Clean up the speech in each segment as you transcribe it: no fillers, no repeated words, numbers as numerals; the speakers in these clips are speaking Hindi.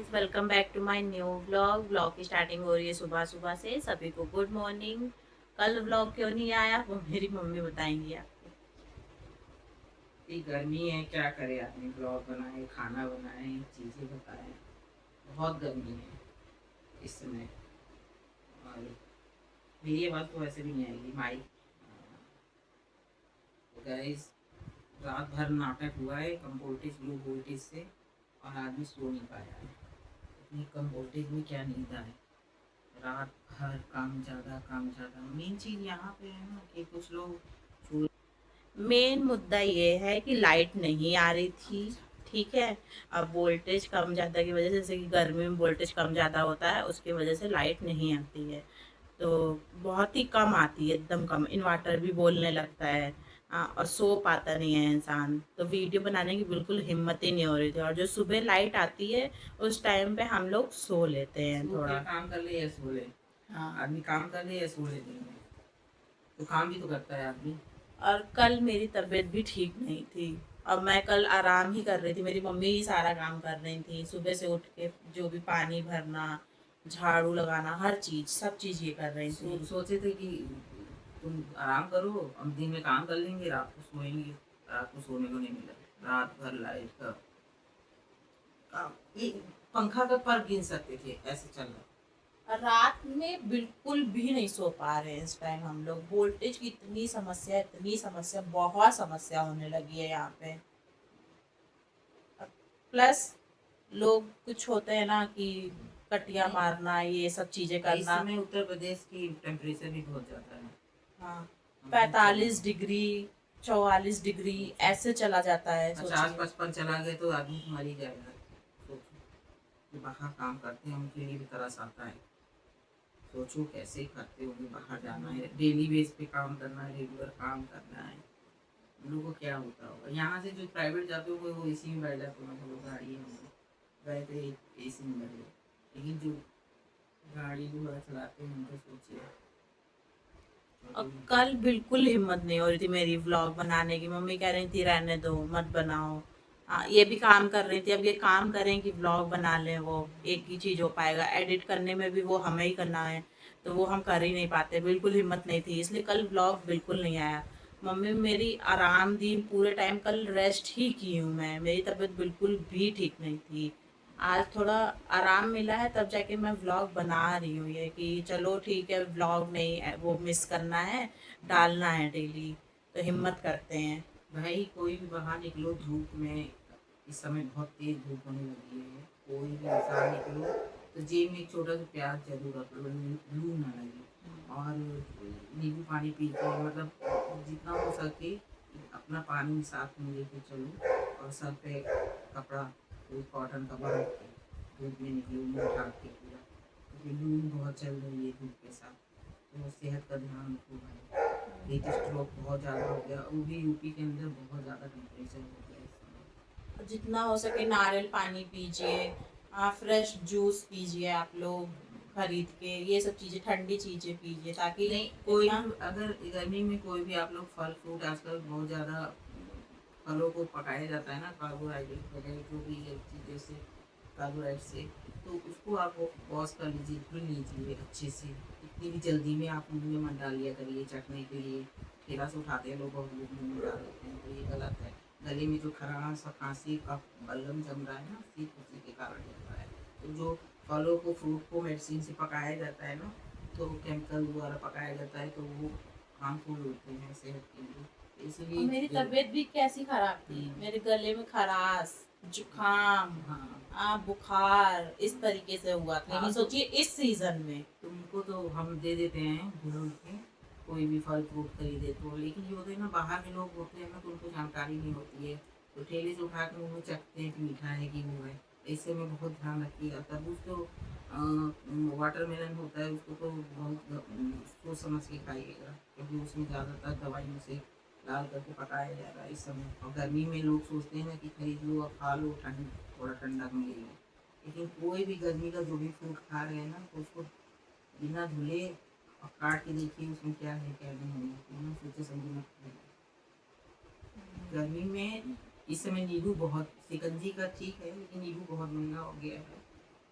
Friends, welcome back to my new vlog की स्टार्टिंग हो रही है सुबह सुबह से। सभी को गुड मॉर्निंग। कल व्लॉग क्यों नहीं आया वो मेरी मम्मी बताएंगी आपको। इतनी गर्मी है, क्या करे आदमी। ब्लॉग बनाए, खाना बनाए, चीज़ें बताए। बहुत गर्मी है इस समय। और मेरी आवाज़ तो वैसे भी नहीं आएगी माइक। तो गाइस, रात भर नाटक हुआ है कम वोल्टेज लो वोल्टेज से, और आदमी सो नहीं पाया है। इतनी कम वोल्टेज में क्या नींद आए। रात भर काम ज़्यादा, काम ज़्यादा। मेन चीज़ यहाँ पे है ना कि कुछ लोग मेन मुद्दा ये है कि लाइट नहीं आ रही थी। ठीक है। अब वोल्टेज कम ज़्यादा की वजह से, जैसे कि गर्मी में वोल्टेज कम ज़्यादा होता है, उसकी वजह से लाइट नहीं आती है। तो बहुत ही कम आती है, एकदम कम। इन्वर्टर भी बोलने लगता है। और सो पाता नहीं है इंसान। तो वीडियो बनाने की बिल्कुल हिम्मत ही नहीं हो रही थी, और जो सुबह लाइट आती है उस टाइम पे हम लोग सो लेते हैं सो के थोड़ा। काम कर ले या सो ले। हाँ। आदमी काम कर ले या सो ले दिन में, तो काम भी तो करता है आदमी। और कल मेरी तबीयत भी ठीक नहीं थी। अब मैं कल आराम ही कर रही थी, मेरी मम्मी ही सारा काम कर रही थी सुबह से उठ के। जो भी पानी भरना, झाड़ू लगाना, हर चीज सब चीज ये कर रही थी। सोचे थे कि तुम आराम करो, हम दिन में काम कर लेंगे, रात को सोएंगे। रात को सोने को नहीं मिला, रात भर लाइट का काम। ये पंखा का पर गिन सकते थे, ऐसे चल रहा। रात में बिल्कुल भी नहीं सो पा रहे हैं इस टाइम हम लोग। वोल्टेज की इतनी समस्या, इतनी समस्या, बहुत समस्या होने लगी है यहाँ पे। प्लस लोग कुछ होते हैं ना कि कटिया मारना, ये सब चीजें इस करना। समय उत्तर प्रदेश की टेम्परेचर भी बहुत ज़्यादा है। हाँ। हम 45 डिग्री, 44 डिग्री ऐसे चला जाता है, 50-55 चला गए तो आदमी तो मर ही जाएगा। सोचो, जो बाहर काम करते हैं उनके लिए भी तरस आता है। सोचो कैसे करते होंगे, बाहर जाना है, डेली बेस पे काम करना है, रेगुलर काम करना है। उन लोगों को क्या होता होगा। यहाँ से जो प्राइवेट जाते होंगे वो एसी में बैठ जाते होंगे, वो गाड़ी में गए थे एसी में बैठ गए। लेकिन जो गाड़ी घोड़ा चलाते हैं उनको सोचिए। और कल बिल्कुल हिम्मत नहीं हो रही थी मेरी व्लॉग बनाने की। मम्मी कह रही थी रहने दो, मत बनाओ। ये भी काम कर रही थी। अब ये काम करें कि व्लॉग बना लें, वो एक ही चीज़ हो पाएगा। एडिट करने में भी वो हमें ही करना है, तो वो हम कर ही नहीं पाते। बिल्कुल हिम्मत नहीं थी, इसलिए कल व्लॉग बिल्कुल नहीं आया। मम्मी मेरी आराम दी पूरे टाइम। कल रेस्ट ही की हूँ मैं, मेरी तबीयत बिल्कुल भी ठीक नहीं थी। आज थोड़ा आराम मिला है, तब जाके मैं व्लॉग बना रही हूँ। ये कि चलो ठीक है, व्लॉग नहीं वो मिस करना है, डालना है डेली, तो हिम्मत करते हैं। भाई कोई भी बाहर निकलो धूप में, इस समय बहुत तेज धूप होने लगी है। कोई भी इंसान निकलो तो जेब में एक छोटा सा प्याज जरूर रख लो, लू ना लगे। और नींबू पानी पीते हैं, मतलब जितना हो सके अपना पानी साथ में लेके चलो। और सर पे कपड़ा कोई कॉटन का बांध के धूप में निकलो, मुँह ढाक के पूरा, क्योंकि लू बहुत चल रही है धूप के साथ। तो सेहत का ध्यान रखो भाई। हीट स्ट्रोक बहुत ज़्यादा हो गया, वो भी यूपी के अंदर बहुत ज़्यादा टेम्परेचर हो गया इस समय। जितना हो सके नारियल पानी पीजिए। फ्रेश जूस पीजिए आप लोग, खरीद के। ये सब चीज़ें, ठंडी चीज़ें पीजिए, ताकि नहीं, कोई इतना। भी अगर गर्मी में कोई भी आप लोग फल फ्रूट, आजकल बहुत ज़्यादा फलों को पकाया जाता है ना, कार्बोहाइड्रेट वगैरह जो भी है चीज़ों से, कार्बोहाइड्रेट से। तो उसको आप वॉश कर लीजिए, धुल लीजिए अच्छे से। इतनी भी जल्दी में आप मुँह में मत डाल लिया करिए चटने के लिए। ठेला से उठाते हैं लोग, बहुत लोग मुँह में डाल देते हैं, तो ये गलत है। गले में जो खराश और खांसी का बलगम जम रहा है ना, सिर्फ उसी के कारण जम रहा है। तो जो फलों को, फ्रूट को मेडिसिन से पकाया जाता है ना, तो केमिकल द्वारा पकाया जाता है, तो वो हार्मफुल होते हैं सेहत के लिए। और इसलिए मेरी तबीयत भी कैसी खराब थी, मेरे गले में खराश, जुकाम, हाँ, बुखार, इस तरीके से हुआ था। लेकिन हाँ, तो सोचिए इस सीजन में। तुमको तो हम दे देते हैं धुल के, कोई भी फल फ्रूट खरीदे तो। लेकिन ये होते हैं ना, बाहर के लोग होते हैं ना, तो उनको जानकारी नहीं होती है, तो ठेले से उठा के मुँह चखते हैं कि मीठा है कि वो है। ऐसे में बहुत ध्यान रखिएगा। तरबूज तो वाटरमेलन होता है, उसको तो बहुत सोच समझ के खाइएगा, क्योंकि उसमें ज़्यादातर दवाइयों से डाल करके पकाया जा रहा है इस समय। और गर्मी में लोग सोचते हैं ना कि खरीद लो और खा लो, ठंड थोड़ा ठंडक मिलेगी। लेकिन कोई भी गर्मी का जो भी फ्रूट खा रहे हैं ना, तो उसको बिना धुले और काट के देखिए उसमें क्या है क्या नहीं है, बिना सोचे समझे मत खाइए। गर्मी में इस समय नींबू बहुत, शिकंजी का ठीक है, लेकिन नींबू बहुत महंगा हो गया है।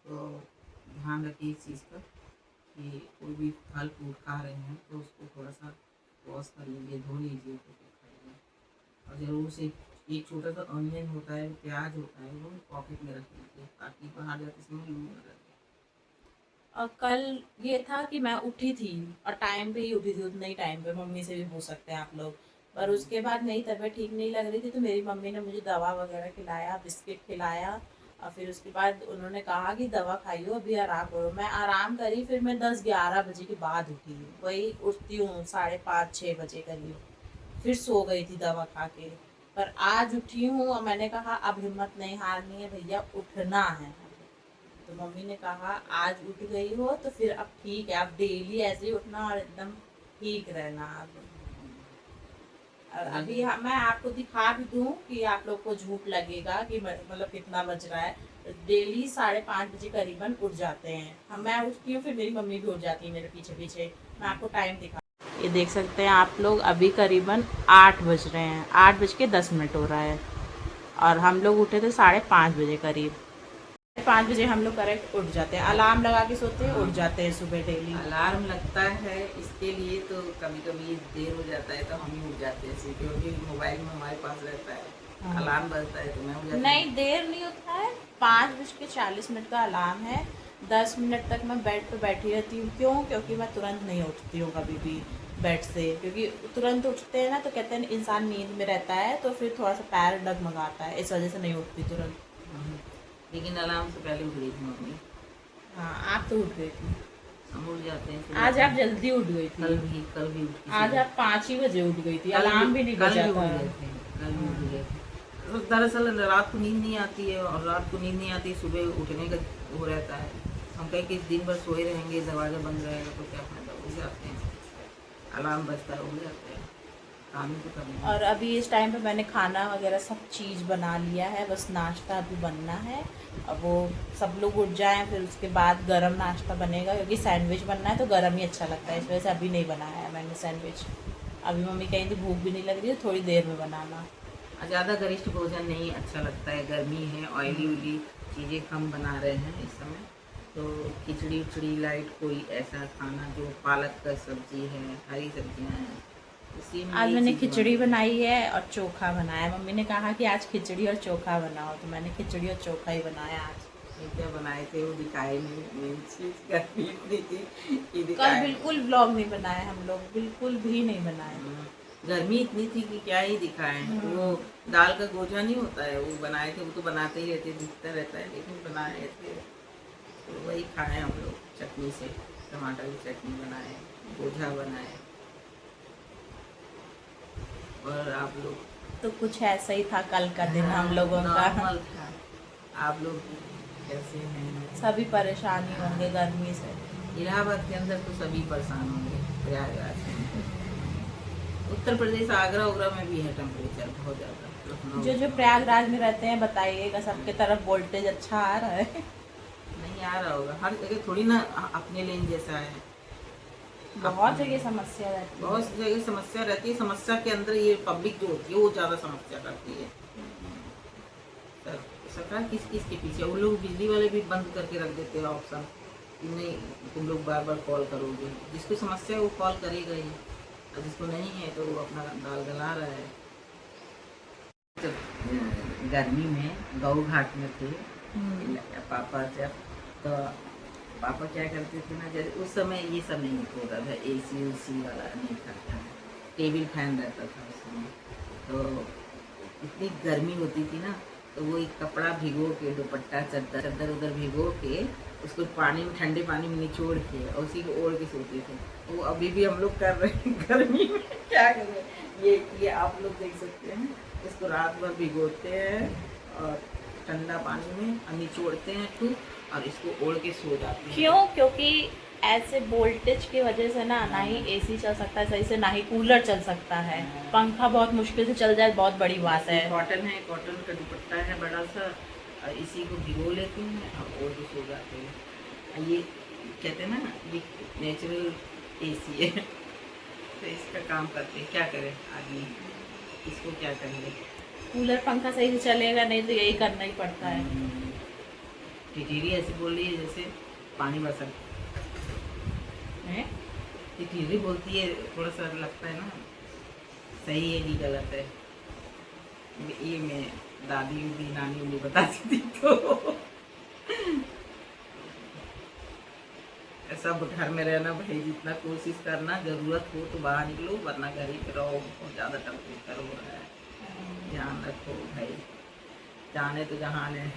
तो ध्यान रखिए इस चीज़ का कि कोई भी फल फ्रूट खा रहे हैं तो उसको थोड़ा सा वॉश कर लीजिए, धो लीजिए तो फिर खाइए। और ज़रूर से एक छोटा सा ऑनियन होता है, प्याज होता है, वो पॉकेट में रख लीजिए ताकि बाहर जाते समय लू न लगे। और कल ये था कि मैं उठी थी और टाइम पे ही उठी थी, उतने ही टाइम पे, मम्मी से भी पूछ सकते हैं आप लोग। पर उसके बाद मेरी तबीयत ठीक नहीं लग रही थी तो मेरी मम्मी ने मुझे दवा वगैरह खिलाया, बिस्किट खिलाया। और फिर उसके बाद उन्होंने कहा कि दवा खाइयो, अभी आराम करो। मैं आराम करी, फिर मैं 10-11 बजे के बाद उठी। वही उठती हूँ 5:30-6 बजे करीब, फिर सो गई थी दवा खा के। पर आज उठी हूँ और मैंने कहा अब हिम्मत नहीं हारनी है भैया, उठना है। तो मम्मी ने कहा आज उठ गई हो तो फिर अब ठीक है, अब डेली ऐसे ही उठना और एकदम ठीक रहना। अब और अभी मैं आपको दिखा भी दूं कि आप लोग को झूठ लगेगा कि मतलब कितना बज रहा है। डेली 5:30 बजे करीबन उठ जाते हैं हम। मैं उठती हूँ, फिर मेरी मम्मी भी उठ जाती है मेरे पीछे पीछे। मैं आपको टाइम दिखा, ये देख सकते हैं आप लोग, अभी करीबन 8 बज रहे हैं, 8:10 हो रहा है। और हम लोग उठे थे 5:30 बजे करीब। 5 बजे हम लोग करेक्ट उठ जाते हैं, अलार्म लगा के सोते हैं, उठ जाते हैं सुबह डेली। अलार्म लगता है इसके लिए तो कभी कभी देर हो जाता है तो हम ही उठ जाते हैं, क्योंकि मोबाइल में हमारे पास रहता है। हाँ। अलार्म बजता है तो मैं उठ जाती हूँ। नहीं, देर नहीं होता है, 5:40 का अलार्म है। 10 मिनट तक मैं बेड पे बैठी रहती हूँ। क्यों? क्योंकि मैं तुरंत नहीं उठती हूँ कभी भी बेड से, क्योंकि तुरंत उठते हैं ना तो कहते हैं इंसान नींद में रहता है तो फिर थोड़ा सा पैर डगमगाता है, इस वजह से नहीं उठती तुरंत। लेकिन अलार्म से पहले उठ गई थी मम्मी। हाँ, आप तो उठ गई थी। हम उठ जाते हैं। आज आप जल्दी उठ गई थी। कल भी उठ आज आप 5 ही बजे उठ गई थी, अलार्म भी नहीं बजा था। कल भी उठ गए थे। तो दरअसल रात को नींद नहीं आती है, और रात को नींद नहीं आती, सुबह उठने का वो रहता है। हम कहीं कि दिन भर सोए रहेंगे, दरवाज़ा बंद रहेगा तो क्या फायदा, उठ जाते हैं। अलार्म बजता है, उठ जाते हैं, काम ही तो करना है। और अभी इस टाइम पे मैंने खाना वगैरह सब चीज़ बना लिया है, बस नाश्ता अभी बनना है। अब वो सब लोग उठ जाएं फिर उसके बाद गरम नाश्ता बनेगा, क्योंकि सैंडविच बनना है तो गरम ही अच्छा लगता है, इस वजह से अभी नहीं बनाया है मैंने सैंडविच। अभी मम्मी कहीं थी भूख भी नहीं लग रही है, थोड़ी देर में बनाना। ज़्यादा गरिष्ठ भोजन नहीं अच्छा लगता है, गर्मी है, ऑयली उली चीज़ें कम बना रहे हैं इस समय। तो खिचड़ी उचड़ी लाइट कोई ऐसा खाना जो पालक का सब्जी है, हरी सब्जियां हैं, उसी में आज ये मैंने चीज़ खिचड़ी बनती बनाई है और चोखा बनाया। मम्मी ने कहा कि आज खिचड़ी और चोखा बनाओ, तो मैंने खिचड़ी और चोखा ही बनाया आज। ये क्या बनाए थे वो दिखाए नहीं, मेन चीज़ गर्मी इतनी थी कि कल दिखाए। बिल्कुल व्लॉग नहीं बनाए हम लोग, बिल्कुल भी नहीं बनाए। गर्मी इतनी थी कि क्या ही दिखाएं। वो दाल का गोजा नहीं होता है, वो बनाए थे, वो तो बनाते ही रहते, दिखता रहता है, लेकिन बनाए थे तो वही खाए हम लोग, चटनी से, टमाटर की चटनी बनाए, गोजा बनाए। और आप लोग? तो कुछ ऐसा ही था कल का दिन हम लोगों का। नॉर्मल था। आप लोग कैसे हैं? सभी परेशानी होंगे गर्मी से। इलाहाबाद के अंदर तो सभी परेशान होंगे, प्रयागराज में। उत्तर प्रदेश आगरा उगरा में भी है टेम्परेचर बहुत ज़्यादा। जो प्रयागराज में रहते हैं बताइएगा, सबके तरफ वोल्टेज अच्छा आ रहा है? नहीं आ रहा होगा, हर जगह थोड़ी ना अपने लेन जैसा है। बहुत जगह समस्या रहती है। बहुत जगह समस्या रहती है, समस्या के अंदर ये पब्लिक जो होती है वो ज़्यादा समस्या करती है। सरकार किस किस के पीछे, वो लोग बिजली वाले भी बंद करके रख देते हैं ऑप्शन कि नहीं तुम लोग बार बार कॉल करोगे। जिसको समस्या है वो कॉल करेगा ही, और जिसको नहीं है तो वो अपना दाल गला रहा है। जब गर्मी में गऊ घाट में थे पापा, जब तो पापा क्या करते थे ना, जैसे उस समय ये सब नहीं होता था, एसी उसी वाला नहीं था, टेबल फैन रहता था उस समय। तो इतनी गर्मी होती थी ना, तो वो एक कपड़ा भिगो के, दुपट्टा चादर उधर भिगो के, उसको पानी में, ठंडे पानी में निचोड़ के और उसी को ओढ़ के सोते थे। वो अभी भी हम लोग कर रहे हैं गर्मी में, क्या करें। ये आप लोग देख सकते हैं, इसको रात भर भिगोते हैं और ठंडा पानी में निचोड़ते हैं खूब, और इसको ओढ़ के सो जाते हैं। क्यों? क्योंकि ऐसे वोल्टेज की वजह से ना ही एसी चल सकता है सही से, ना ही कूलर चल सकता है। पंखा बहुत मुश्किल से चल जाए, बहुत बड़ी बात है। कॉटन है, कॉटन का दुपट्टा है बड़ा सा, और इसी को भिगो लेते हैं और ओढ़ के सो जाते हैं। ये कहते हैं ना, ये नेचुरल एसी है। तो इसका काम करते हैं, क्या करें आदमी, इसको क्या करेंगे। कूलर पंखा सही से चलेगा नहीं तो यही करना ही पड़ता है। टिटीरी ऐसे बोल रही है जैसे पानी बरसा है। टिटीरी बोलती है, थोड़ा सा लगता है ना सही है कि गलत है, ये मैं दादी भी नानी भी बताती थी। तो सब घर में रहना भाई, जितना कोशिश करना, जरूरत हो तो बाहर निकलो, वरना घर ही पे रहो। बहुत ज़्यादा टेम्परेचर हो रहा है, ध्यान रखो भाई, जाने तो जहान है।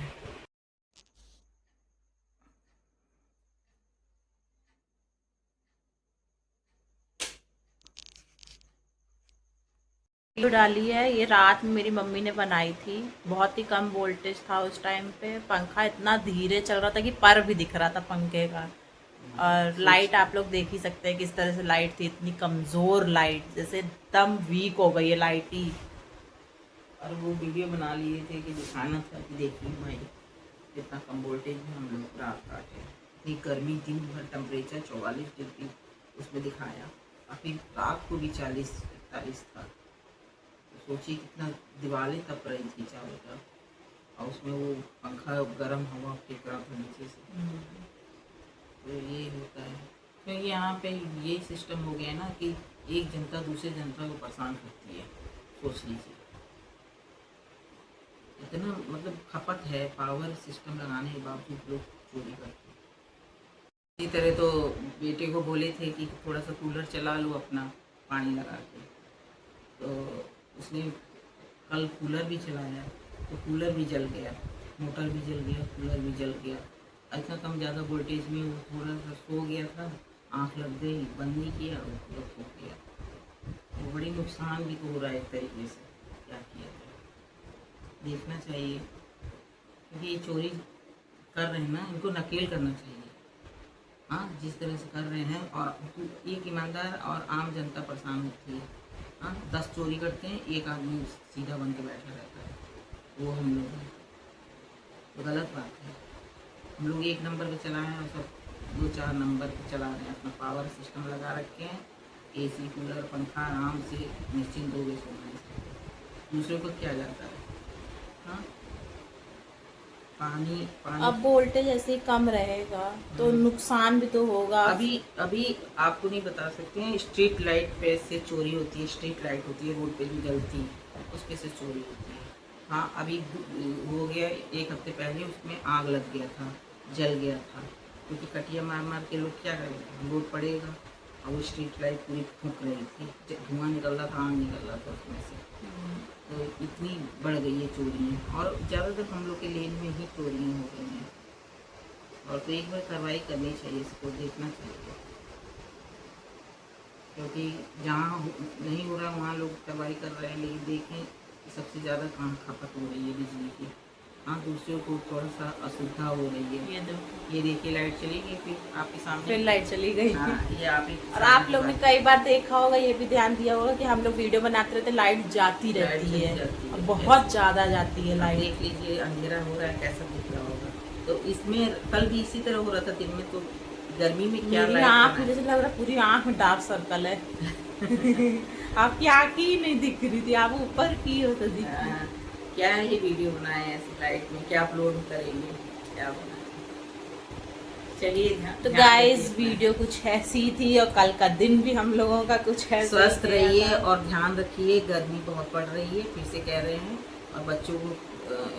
वीडियो डाली है, ये रात में मेरी मम्मी ने बनाई थी। बहुत ही कम वोल्टेज था उस टाइम पे, पंखा इतना धीरे चल रहा था कि पर भी दिख रहा था पंखे का। और लाइट आप लोग देख ही सकते हैं किस तरह से लाइट थी, इतनी कमज़ोर लाइट, जैसे एकदम वीक हो गई है लाइट ही। और वो वीडियो बना लिए थे कि दिखाना था कि देखिए भाई कितना कम वोल्टेज में हम लोग रात काटे। इतनी गर्मी, दिन भर टेम्परेचर 44 डिग्री उसमें दिखाया, और फिर रात को भी 40-41 था। तो सोचिए कितना दीवारें तप रही थी चारों तरफ, और उसमें वो पंखा गर्म हवा फेंक रहा था नीचे से। तो ये होता है, क्योंकि यहाँ पे ये सिस्टम हो गया ना कि एक जनता दूसरे जनता को परेशान करती है। सोच लीजिए इतना मतलब खपत है, पावर सिस्टम लगाने के बावजूद लोग चोरी करते हैं। इसी तरह तो बेटे को बोले थे कि थोड़ा सा कूलर चला लो अपना पानी लगा के, तो उसने कल कूलर भी चलाया तो कूलर भी जल गया, मोटर भी जल गया, कूलर भी जल गया। इतना कम ज़्यादा वोल्टेज में वो थोड़ा सा सो गया था, आँख लग गई, बंद नहीं किया और पूरा फूक गया। वो बड़ी नुकसान भी तो हो रहा है एक तरीके से, क्या किया जाए, देखना चाहिए। क्योंकि ये चोरी कर रहे हैं ना, इनको नकेल करना चाहिए। हाँ, जिस तरह से कर रहे हैं, और एक ईमानदार और आम जनता परेशान होती है। हाँ, 10 चोरी करते हैं, एक आदमी सीधा बन के बैठा रहता है, वो हम लोग हैं। तो गलत बात है। हम लोग एक नंबर पे चलाएं और सब 2-4 नंबर पे चला रहे हैं, अपना पावर सिस्टम लगा रखे हैं, AC कूलर पंखा, आराम से निश्चिंत हो गए सोना है। दूसरों को क्या जाता है। हाँ, पानी अब वोल्टेज ऐसे ही कम रहेगा तो नुकसान भी तो होगा। अभी आपको नहीं बता सकते हैं, स्ट्रीट लाइट पे से चोरी होती है। स्ट्रीट लाइट होती है रोड पे भी जलती, उस पे से चोरी होती है। हाँ, अभी हो गया 1 हफ्ते पहले, उसमें आग लग गया था, जल गया था, क्योंकि कटिया मार मार के लोग क्या करेंगे, रोड पड़ेगा, और वो स्ट्रीट लाइट पूरी फूक रही थी, धुआं निकल रहा था, आग निकल रहा था उसमें से। तो इतनी बढ़ गई है चोरियाँ, और ज़्यादातर हम लोग के लेन में ही चोरियाँ हो गई हैं। और तो एक बार कार्रवाई करनी चाहिए, इसको देखना चाहिए, क्योंकि जहाँ नहीं हो रहा वहाँ लोग कार्रवाई कर रहे हैं, लेकिन देखें कि सबसे ज़्यादा कहाँ खपत हो रही है बिजली की। हाँ, दूसरों को थोड़ा सा असुविधा हो रही है। ये देखिए लाइट चली गई, फिर आपके सामने फिर लाइट चली गई। हाँ, ये आप ही। और आप लोग ने कई बार देखा होगा, ये भी ध्यान दिया होगा कि हम लोग वीडियो बनाते रहते लाइट जाती रहती है, और बहुत ज़्यादा जाती है लाइट। देख लीजिए अंधेरा हो रहा है, कैसा दिख रहा होगा। तो इसमें कल भी इसी तरह हो रहा था दिन में, तो गर्मी में क्या मेरी आँख जैसे लग रहा पूरी आँख में डार्क सर्कल है। आपकी आँख ही नहीं दिख रही थी, आप ऊपर की हो तो दिख। क्या है ये वीडियो बनाए हैं ऐसी लाइट में, क्या अपलोड करेंगे, क्या बनाए। चलिए, तो गाइस वीडियो कुछ ऐसी थी, और कल का दिन भी हम लोगों का कुछ है। स्वस्थ रहिए और ध्यान रखिए, गर्मी बहुत पड़ रही है, फिर से कह रहे हैं। और बच्चों को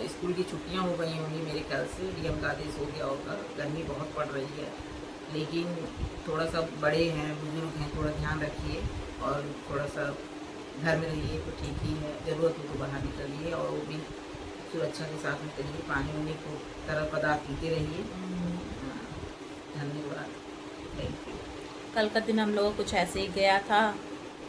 स्कूल की छुट्टियां हो गई होंगी मेरे ख्याल से, डीएम का आदेश हो गया होगा। गर्मी बहुत पड़ रही है, लेकिन थोड़ा सा बड़े हैं, बुजुर्ग हैं, थोड़ा ध्यान रखिए, और थोड़ा सा घर में रहिए तो ठीक ही है। ज़रूरत हो तो बाहर निकलिए, और वो भी सुरक्षा के साथ निकलिए। पानी वानी को तरह पदार्थ पीते रहिए। धन्यवाद, थैंक यू। कल का दिन हम लोगों को कुछ ऐसे ही गया था।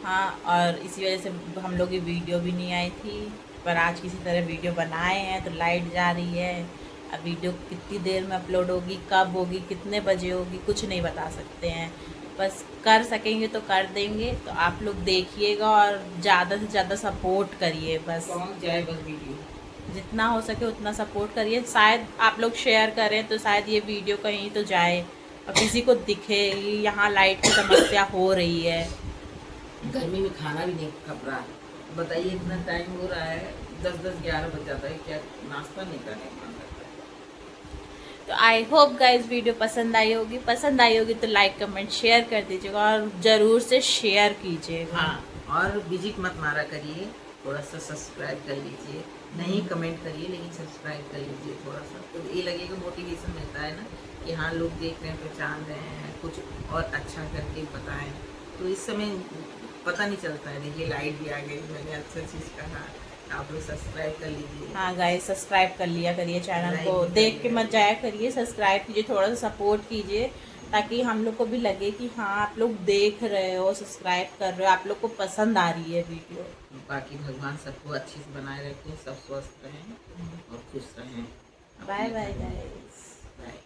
हाँ, और इसी वजह से हम लोग की वीडियो भी नहीं आई थी, पर आज किसी तरह वीडियो बनाए हैं। तो लाइट जा रही है, अब वीडियो कितनी देर में अपलोड होगी, कब होगी, कितने बजे होगी, कुछ नहीं बता सकते हैं। बस कर सकेंगे तो कर देंगे। तो आप लोग देखिएगा और ज़्यादा से ज़्यादा सपोर्ट करिए, बस पहुँच जाए बस वीडियो, जितना हो सके उतना सपोर्ट करिए। शायद आप लोग शेयर करें तो शायद ये वीडियो कहीं तो जाए और किसी को दिखे यहाँ लाइट की समस्या हो रही है। गर्मी में खाना भी नहीं खप रहा है। बताइए, इतना टाइम हो रहा है, 10-11 बज जाता है, क्या नाश्ता नहीं करने का मन करता है। तो आई होप गाइज वीडियो पसंद आई होगी तो लाइक कमेंट शेयर कर दीजिएगा और ज़रूर से शेयर कीजिएगा। हाँ, और विजिट मत मारा करिए, थोड़ा सा सब्सक्राइब कर लीजिए, नहीं कमेंट करिए लेकिन सब्सक्राइब कर लीजिए थोड़ा सा, तो ये लगेगा मोटिवेशन मिलता है ना कि हाँ लोग देख रहे हैं, पहचान रहे हैं, कुछ और अच्छा करके बताएं। तो इस समय पता नहीं चलता है। देखिए लाइट भी आ गई, मैंने अच्छा चीज़ कहा, आप लोग सब्सक्राइब कर लीजिए। हाँ गाइस सब्सक्राइब कर लिया करिए चैनल लाइक को, भी कर देख के लिया मत जाया करिए, सब्सक्राइब कीजिए, थोड़ा सा सपोर्ट कीजिए ताकि हम लोग को भी लगे कि हाँ आप लोग देख रहे हो, सब्सक्राइब कर रहे हो, आप लोग को पसंद आ रही है वीडियो। बाकी भगवान सबको अच्छे से बनाए रखें, सब स्वस्थ रहें और खुश रहें। Bye bye guys. बाय।